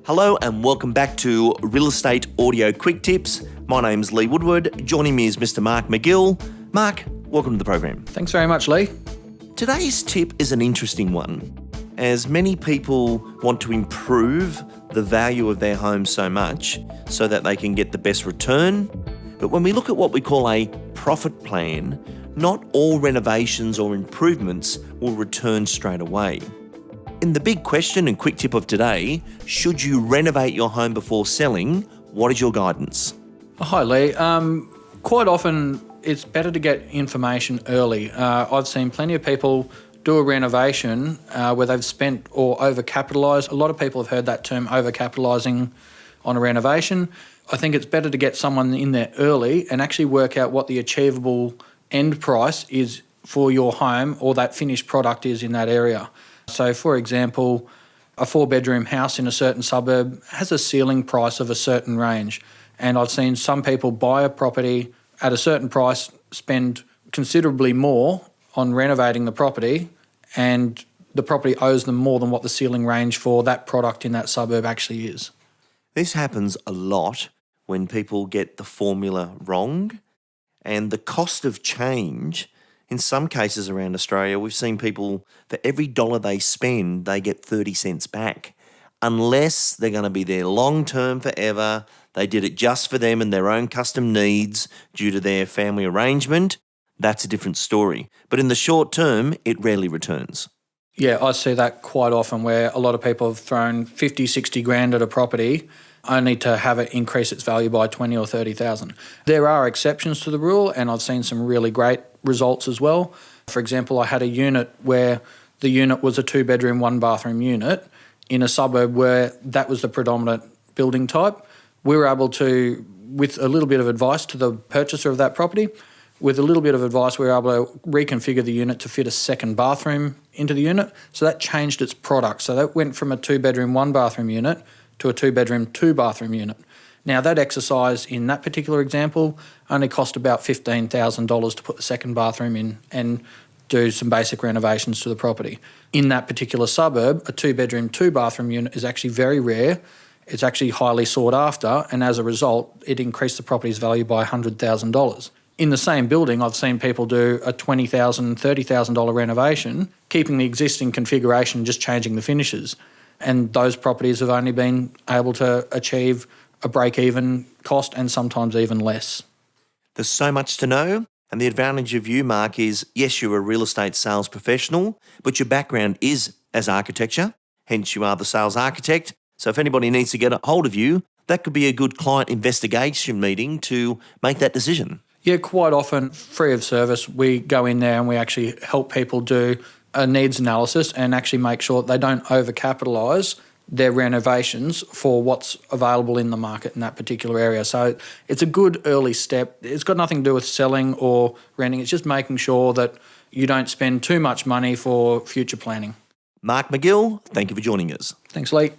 Hello and welcome back to Real Estate Audio Quick Tips. My name's Lee Woodward. Joining me is Mr. Mark McGill. Mark, welcome to the program. Thanks very much, Lee. Today's tip is an interesting one, as many people want to improve the value of their home so much so that they can get the best return. But when we look at what we call a profit plan, not all renovations or improvements will return straight away. In the big question and quick tip of today, should you renovate your home before selling? What is your guidance? Hi, Lee. Quite often it's better to get information early. I've seen plenty of people do a renovation where they've spent or overcapitalised. A lot of people have heard that term, overcapitalising on a renovation. I think it's better to get someone in there early and actually work out what the achievable end price is for your home or that finished product is in that area. So, for example, a 4-bedroom house in a certain suburb has a ceiling price of a certain range. And I've seen some people buy a property at a certain price, spend considerably more on renovating the property, and the property owes them more than what the ceiling range for that product in that suburb actually is. This happens a lot when people get the formula wrong, and the cost of change. In some cases around Australia, we've seen people, for every dollar they spend, they get 30 cents back. Unless they're going to be there long-term forever, they did it just for them and their own custom needs due to their family arrangement, that's a different story. But in the short term, it rarely returns. Yeah, I see that quite often where a lot of people have thrown 50, 60 grand at a property only to have it increase its value by 20 or 30,000. There are exceptions to the rule, and I've seen some really great results as well. For example, I had a unit where the unit was a 2-bedroom, 1-bathroom unit in a suburb where that was the predominant building type. We were able to, with a little bit of advice to the purchaser of that property, with a little bit of advice, we were able to reconfigure the unit to fit a 2nd bathroom into the unit. So that changed its product. So that went from a 2-bedroom, 1-bathroom unit to a 2-bedroom, 2-bathroom unit. Now, that exercise in that particular example only cost about $15,000 to put the 2nd bathroom in and do some basic renovations to the property. In that particular suburb, a 2-bedroom, 2-bathroom unit is actually very rare. It's actually highly sought after, and as a result, it increased the property's value by $100,000. In the same building, I've seen people do a $20,000, $30,000 renovation, keeping the existing configuration, just changing the finishes. And those properties have only been able to achieve a break-even cost and sometimes even less. There's so much to know, and the advantage of you, Mark, is yes, you're a real estate sales professional, but your background is as architecture, hence you are the sales architect. So if anybody needs to get a hold of you, that could be a good client investigation meeting to make that decision. Yeah, quite often, free of service, we go in there and we actually help people do a needs analysis and actually make sure that they don't overcapitalise their renovations for what's available in the market in that particular area. So it's a good early step. It's got nothing to do with selling or renting. It's just making sure that you don't spend too much money for future planning. Mark McGill, thank you for joining us. Thanks, Lee.